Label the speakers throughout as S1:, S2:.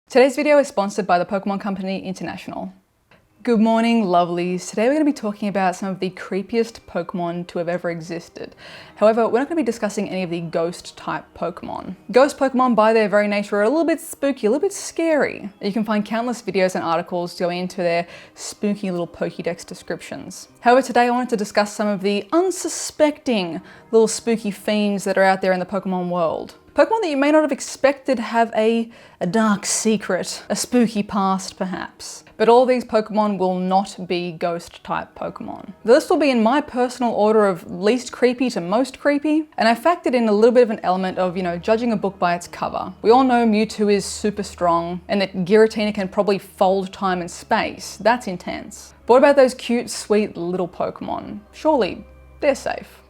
S1: Today's video is sponsored by the Pokemon Company International. Good morning, lovelies. Today we're going to be talking about some of the creepiest Pokemon to have ever existed. However, we're not going to be discussing any of the ghost type Pokemon. Ghost Pokemon by their very nature are a little bit spooky, a little bit scary. You can find countless videos and articles going into their spooky little Pokédex descriptions. However, today I wanted to discuss some of the unsuspecting little spooky fiends that are out there in the Pokemon world. Pokemon that you may not have expected have a dark secret, a spooky past perhaps. But all these Pokemon will not be ghost type Pokemon. The list will be in my personal order of least creepy to most creepy, and I factored in a little bit of an element of, judging a book by its cover. We all know Mewtwo is super strong, and that Giratina can probably fold time and space. That's intense. But what about those cute, sweet little Pokemon? Surely they're safe,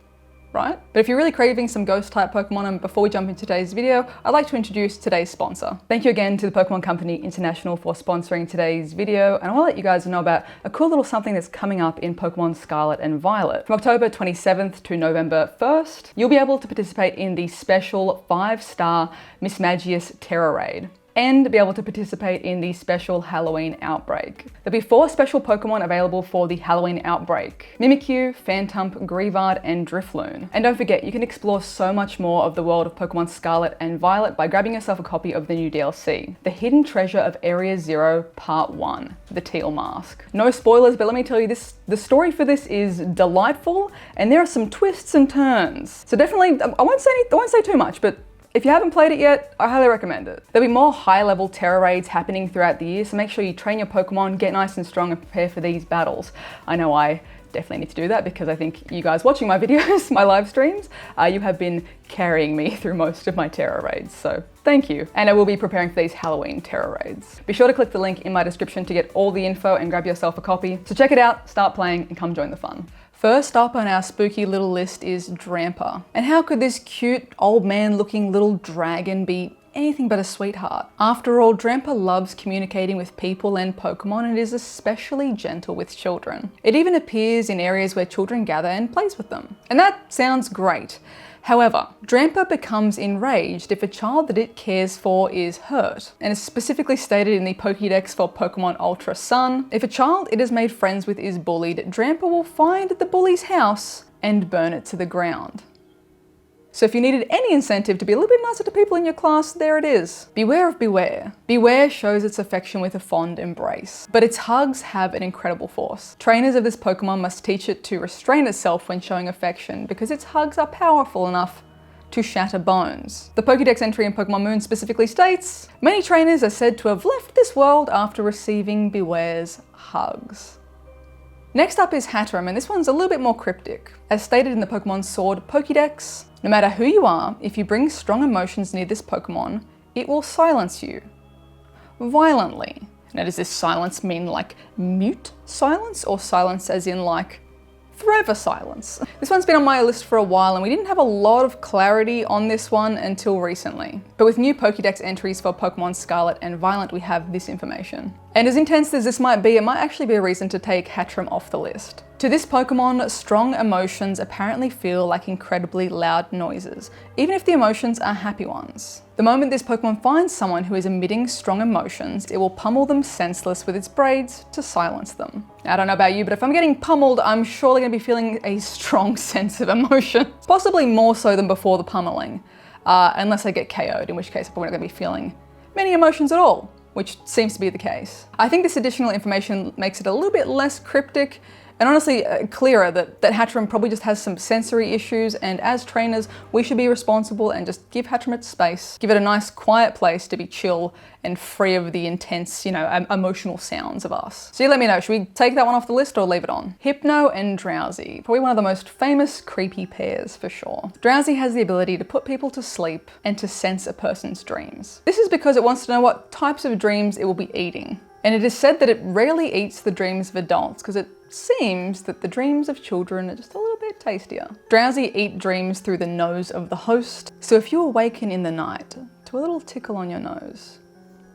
S1: right? But if you're really craving some ghost type Pokemon, and before we jump into today's video, I'd like to introduce today's sponsor. Thank you again to the Pokemon Company International for sponsoring today's video, and I want to let you guys know about a cool little something that's coming up in Pokemon Scarlet and Violet. From October 27th to November 1st, you'll be able to participate in the special 5-star Mismagius Terror Raid, and be able to participate in the special Halloween Outbreak. There'll be 4 special Pokemon available for the Halloween Outbreak: Mimikyu, Phantump, Greavard, and Drifloon. And don't forget, you can explore so much more of the world of Pokemon Scarlet and Violet by grabbing yourself a copy of the new DLC, The Hidden Treasure of Area Zero Part 1, The Teal Mask. No spoilers, but let me tell you this, the story for this is delightful, and there are some twists and turns. So definitely, I won't say too much, but if you haven't played it yet, I highly recommend it. There'll be more high-level terror raids happening throughout the year, so make sure you train your Pokemon, get nice and strong, and prepare for these battles. I know I definitely need to do that because I think you guys watching my videos, my live streams, you have been carrying me through most of my terror raids, so thank you. And I will be preparing for these Halloween terror raids. Be sure to click the link in my description to get all the info and grab yourself a copy. So check it out, start playing, and come join the fun. First up on our spooky little list is Drampa. And how could this cute, old man looking little dragon be anything but a sweetheart? After all, Drampa loves communicating with people and Pokemon and is especially gentle with children. It even appears in areas where children gather and plays with them. And that sounds great. However, Drampa becomes enraged if a child that it cares for is hurt, and is specifically stated in the Pokédex for Pokemon Ultra Sun. If a child it has made friends with is bullied, Drampa will find the bully's house and burn it to the ground. So if you needed any incentive to be a little bit nicer to people in your class, there it is. Beware of Beware. Beware shows its affection with a fond embrace, but its hugs have an incredible force. Trainers of this Pokemon must teach it to restrain itself when showing affection because its hugs are powerful enough to shatter bones. The Pokédex entry in Pokemon Moon specifically states, many trainers are said to have left this world after receiving Beware's hugs. Next up is Hatterene, and this one's a little bit more cryptic. As stated in the Pokemon Sword Pokédex, no matter who you are, if you bring strong emotions near this Pokemon, it will silence you. Violently. Now does this silence mean like mute silence, or silence as in like forever silence? This one's been on my list for a while and we didn't have a lot of clarity on this one until recently. But with new Pokédex entries for Pokemon Scarlet and Violet, we have this information. And as intense as this might be, it might actually be a reason to take Hatterene off the list. To this Pokemon, strong emotions apparently feel like incredibly loud noises, even if the emotions are happy ones. The moment this Pokemon finds someone who is emitting strong emotions, it will pummel them senseless with its braids to silence them. Now, I don't know about you, but if I'm getting pummeled, I'm surely going to be feeling a strong sense of emotion. Possibly more so than before the pummeling, unless I get KO'd, in which case I'm probably not going to be feeling many emotions at all, which seems to be the case. I think this additional information makes it a little bit less cryptic, and honestly clearer that Hatterene probably just has some sensory issues, and as trainers we should be responsible and just give Hatterene its space. Give it a nice quiet place to be chill and free of the intense, emotional sounds of us. So you let me know, should we take that one off the list or leave it on? Hypno and Drowsy, probably one of the most famous creepy pairs for sure. Drowsy has the ability to put people to sleep and to sense a person's dreams. This is because it wants to know what types of dreams it will be eating. And it is said that it rarely eats the dreams of adults because it seems that the dreams of children are just a little bit tastier. Drowsy eat dreams through the nose of the host, so if you awaken in the night to a little tickle on your nose,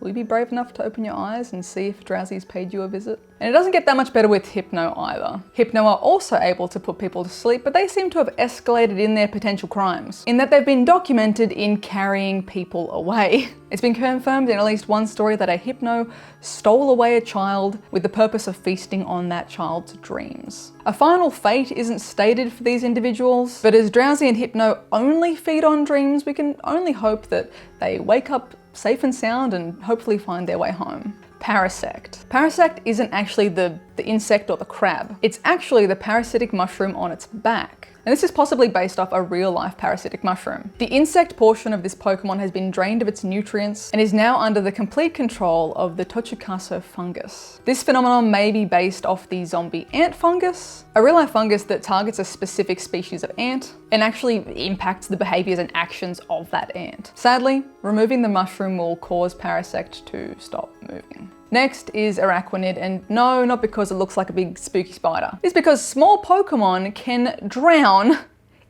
S1: Will you be brave enough to open your eyes and see if Drowsy's paid you a visit? And it doesn't get that much better with Hypno either. Hypno are also able to put people to sleep, but they seem to have escalated in their potential crimes, in that they've been documented in carrying people away. It's been confirmed in at least one story that a Hypno stole away a child with the purpose of feasting on that child's dreams. A final fate isn't stated for these individuals, but as Drowsy and Hypno only feed on dreams, we can only hope that they wake up safe and sound and hopefully find their way home. Parasect. Parasect isn't actually the insect or the crab. It's actually the parasitic mushroom on its back. And this is possibly based off a real-life parasitic mushroom. The insect portion of this Pokemon has been drained of its nutrients and is now under the complete control of the Tochikaso fungus. This phenomenon may be based off the zombie ant fungus, a real-life fungus that targets a specific species of ant and actually impacts the behaviors and actions of that ant. Sadly, removing the mushroom will cause Parasect to stop moving. Next is Araquanid, and no, not because it looks like a big spooky spider. It's because small Pokemon can drown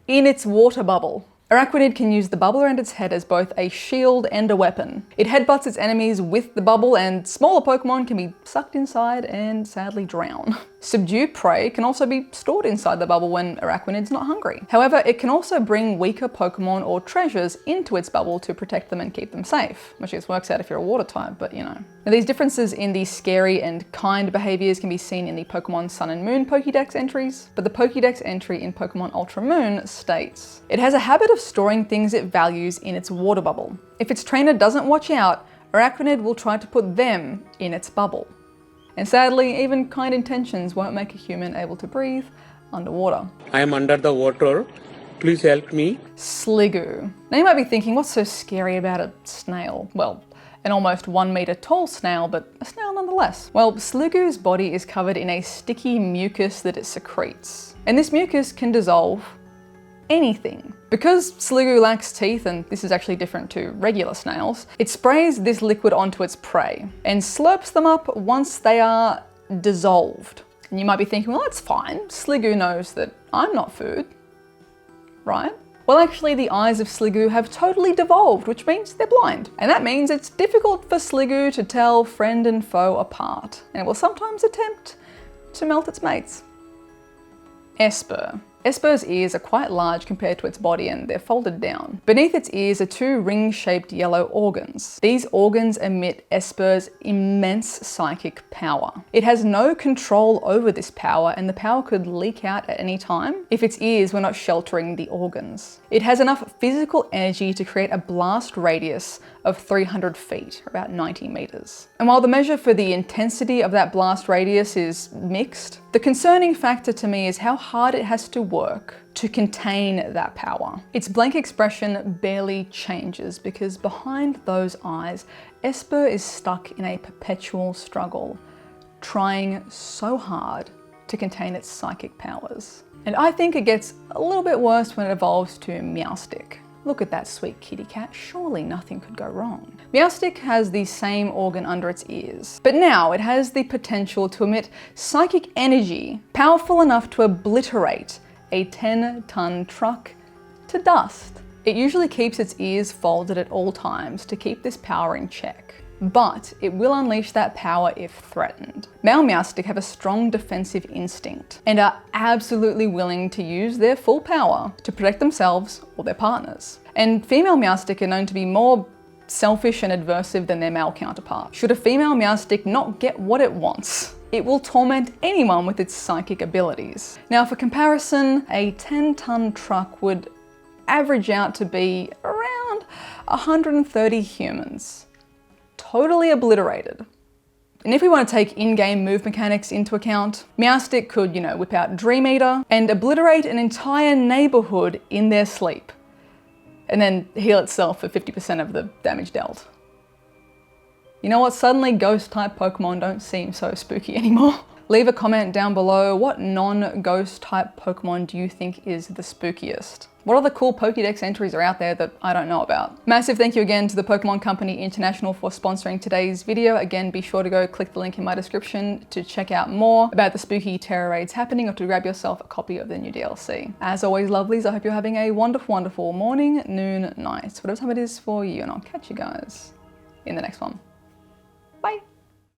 S1: in its water bubble. Araquanid can use the bubble around its head as both a shield and a weapon. It headbutts its enemies with the bubble, and smaller Pokemon can be sucked inside and sadly drown. Subdue prey can also be stored inside the bubble when Araquanid's not hungry. However, it can also bring weaker Pokemon or treasures into its bubble to protect them and keep them safe, which just works out if you're a water type, but you know. Now, these differences in the scary and kind behaviors can be seen in the Pokemon Sun and Moon Pokédex entries, but the Pokédex entry in Pokemon Ultra Moon states, it has a habit of storing things it values in its water bubble. If its trainer doesn't watch out, Araquanid will try to put them in its bubble. And sadly, even kind intentions won't make a human able to breathe underwater.
S2: I am under the water. Please help me.
S1: Sliggoo. Now you might be thinking, what's so scary about a snail? Well, an almost 1 meter tall snail, but a snail nonetheless. Well, Sliggoo's body is covered in a sticky mucus that it secretes. And this mucus can dissolve anything. Because Sliggoo lacks teeth, and this is actually different to regular snails, it sprays this liquid onto its prey and slurps them up once they are dissolved. And you might be thinking, well, that's fine. Sliggoo knows that I'm not food, right? Well, actually, the eyes of Sliggoo have totally devolved, which means they're blind. And that means it's difficult for Sliggoo to tell friend and foe apart, and it will sometimes attempt to melt its mates. Espurr. Espurr's ears are quite large compared to its body, and they're folded down. Beneath its ears are 2 ring-shaped yellow organs. These organs emit Espurr's immense psychic power. It has no control over this power, and the power could leak out at any time if its ears were not sheltering the organs. It has enough physical energy to create a blast radius of 300 feet, or about 90 meters. And while the measure for the intensity of that blast radius is mixed, the concerning factor to me is how hard it has to work to contain that power. Its blank expression barely changes because behind those eyes, Espurr is stuck in a perpetual struggle, trying so hard to contain its psychic powers. And I think it gets a little bit worse when it evolves to Meowstic. Look at that sweet kitty cat, surely nothing could go wrong. Meowstic has the same organ under its ears, but now it has the potential to emit psychic energy powerful enough to obliterate a 10-ton truck to dust. It usually keeps its ears folded at all times to keep this power in check, but it will unleash that power if threatened. Male Meowstic have a strong defensive instinct and are absolutely willing to use their full power to protect themselves or their partners. And female Meowstic are known to be more selfish and aversive than their male counterpart. Should a female Meowstic not get what it wants, it will torment anyone with its psychic abilities. Now, for comparison, a 10-ton truck would average out to be around 130 humans. Totally obliterated. And if we want to take in-game move mechanics into account, Meowstic could, whip out Dream Eater and obliterate an entire neighborhood in their sleep, and then heal itself for 50% of the damage dealt. You know what? Suddenly ghost-type Pokemon don't seem so spooky anymore. Leave a comment down below, what non-ghost type Pokemon do you think is the spookiest? What other cool Pokédex entries are out there that I don't know about? Massive thank you again to the Pokemon Company International for sponsoring today's video. Again, be sure to go click the link in my description to check out more about the spooky terror raids happening or to grab yourself a copy of the new DLC. As always, lovelies, I hope you're having a wonderful, wonderful morning, noon, night, whatever time it is for you, and I'll catch you guys in the next one.